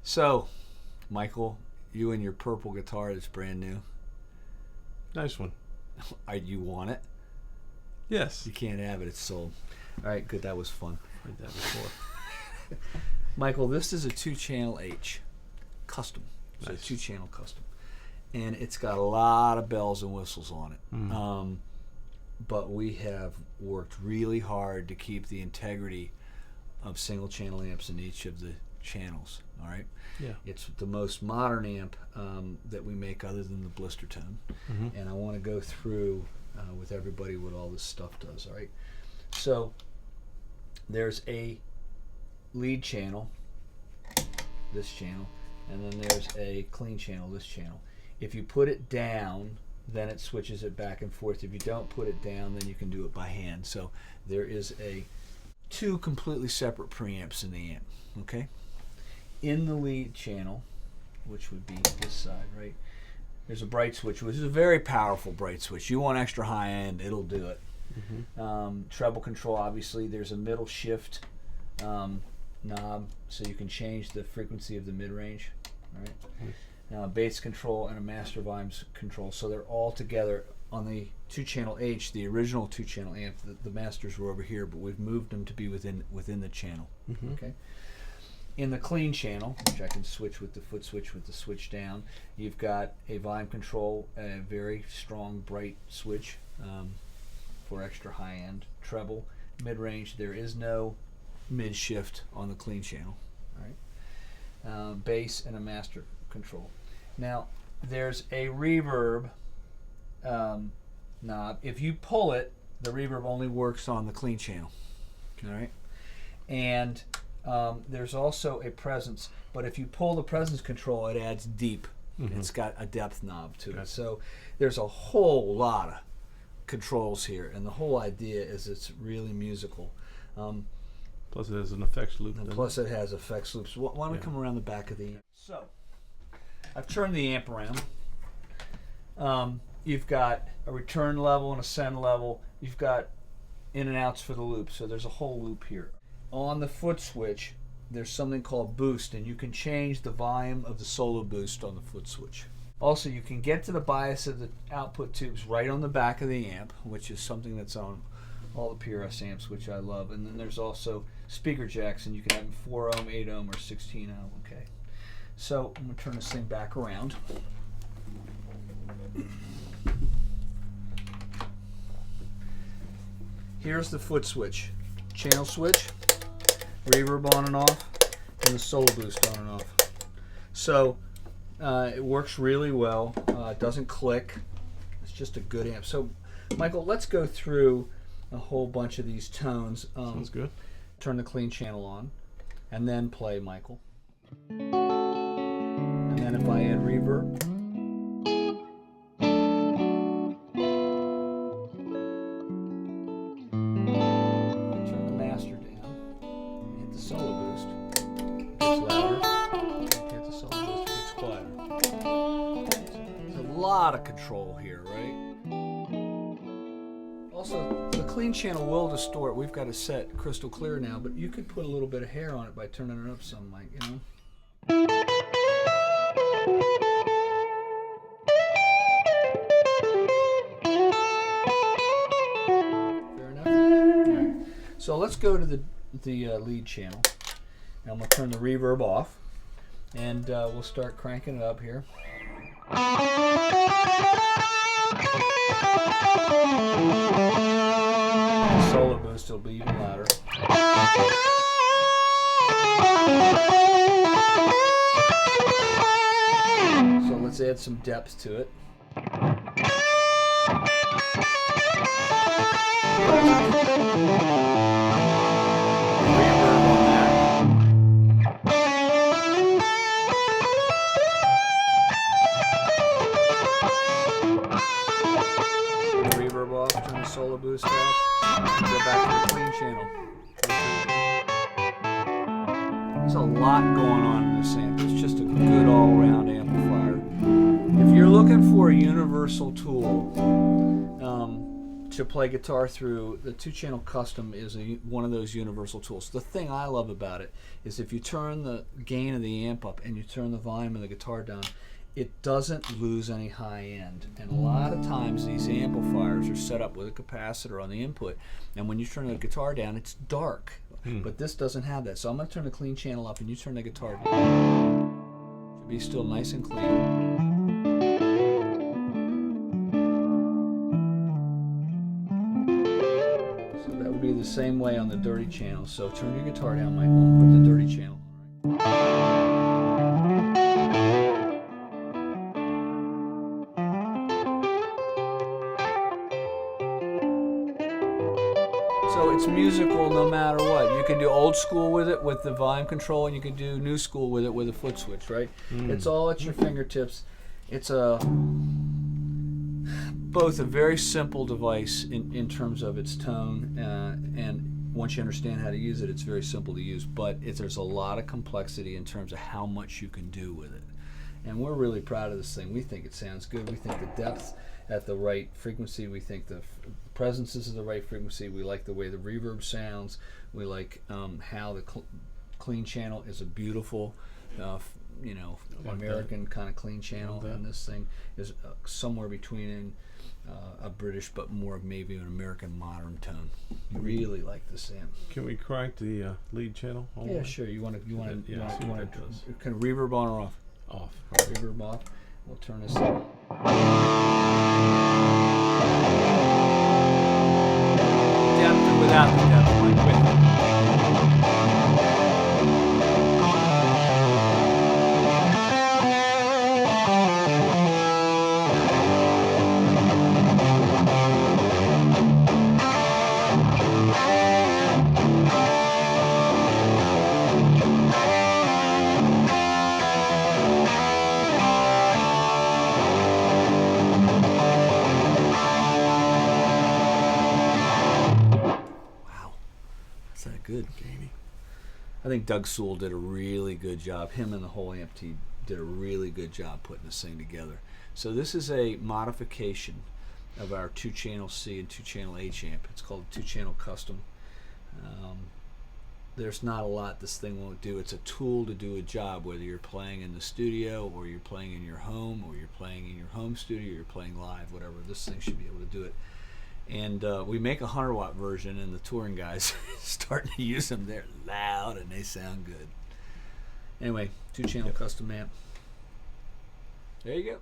So, Michael, you and your purple guitar that's brand new. Nice one. You want it? Yes. You can't have it. It's sold. All right, good. That was fun. Heard that before. Michael, this is a 2-channel H. Custom. So Nice. 2-channel custom. And it's got a lot of bells and whistles on it. Mm. But we have worked really hard to keep the integrity of single channel amps in each of the channels. All right. Yeah. It's the most modern amp that we make, other than the blister tone. Mm-hmm. And I want to go through with everybody what all this stuff does. All right. So there's a lead channel, this channel, and then there's a clean channel, this channel. If you put it down, then it switches it back and forth. If you don't put it down, then you can do it by hand. So there is two completely separate preamps in the amp. Okay. In the lead channel, which would be this side, right? There's a bright switch, which is a very powerful bright switch. You want extra high end, it'll do it. Mm-hmm. Treble control, obviously. There's a middle shift knob, so you can change the frequency of the mid-range. All right. Mm-hmm. Bass control and a master volumes control, so they're all together. On the 2-channel H, the original 2-channel amp, the masters were over here, but we've moved them to be within the channel. Mm-hmm. Okay. In the clean channel, which I can switch with the foot switch with the switch down, you've got a volume control, a very strong bright switch for extra high end. Treble, mid-range. There is no mid shift on the clean channel. All right. Bass and a master control. Now there's a reverb knob. If you pull it, the reverb only works on the clean channel. All right. And there's also a presence, but if you pull the presence control, it adds deep. Mm-hmm. It's got a depth knob to it. So there's a whole lot of controls here, and the whole idea is it's really musical. Plus it has an effects loop. And plus it has effects loops. Why don't we come around the back of the amp? So I've turned the amp around. You've got a return level and a send level. You've got in and outs for the loop, so there's a whole loop here. On the foot switch, there's something called boost, and you can change the volume of the solo boost on the foot switch. Also, you can get to the bias of the output tubes right on the back of the amp, which is something that's on all the PRS amps, which I love. And then there's also speaker jacks, and you can have them 4 ohm, 8 ohm, or 16 ohm. Okay. So I'm going to turn this thing back around. Here's the foot switch. Channel switch, reverb on and off, and the solo boost on and off. So it works really well. It doesn't click. It's just a good amp. So Michael, let's go through a whole bunch of these tones. Sounds good. Turn the clean channel on, and then play, Michael. And then if I add reverb. Lot of control here, right? Also, the clean channel will distort. We've got it set crystal clear now, but you could put a little bit of hair on it by turning it up some, Mike, you know? Fair enough? All right. So let's go to the lead channel. And I'm going to turn the reverb off, and we'll start cranking it up here. The solo boost will be even louder. So let's add some depth to it. Turn the solo boost off, go back to the clean channel. There's a lot going on in this amp. It's just a good all-around amplifier. If you're looking for a universal tool to play guitar through, the 2-channel custom is one of those universal tools. The thing I love about it is if you turn the gain of the amp up and you turn the volume of the guitar down, it doesn't lose any high end. And a lot of times these amplifiers are set up with a capacitor on the input, and when you turn the guitar down, it's dark. But this doesn't have that. So I'm going to turn the clean channel up and you turn the guitar down. Should be still nice and clean. Be the same way on the dirty channel. So turn your guitar down, Michael, and put the dirty channel. So it's musical no matter what. You can do old school with it with the volume control, and you can do new school with it with a foot switch, right? It's all at your fingertips. It's both a very simple device in terms of its tone, and once you understand how to use it, it's very simple to use, but there's a lot of complexity in terms of how much you can do with it. And we're really proud of this thing. We think it sounds good. We think the depth at the right frequency. We think the presence is the right frequency. We like the way the reverb sounds. We like how the clean channel is a beautiful American kind of clean channel, and this thing is somewhere between a British but more of maybe an American modern tone. Really like this amp. Can we crank the lead channel? Yeah, sure. You want to does. can reverb on or off? Off. Reverb off. We'll turn this up. Depth without the depth, like with it. Good. I think Doug Sewell did a really good job. Him and the whole amp team did a really good job putting this thing together. So this is a modification of our 2-channel C and 2-channel H amp. It's called 2-channel custom. There's not a lot this thing won't do. It's a tool to do a job, whether you're playing in the studio or you're playing in your home or you're playing in your home studio or you're playing live, whatever. This thing should be able to do it. And we make a 100-watt version, and the touring guys starting to use them. They're loud and they sound good. Anyway, 2-channel custom amp. There you go.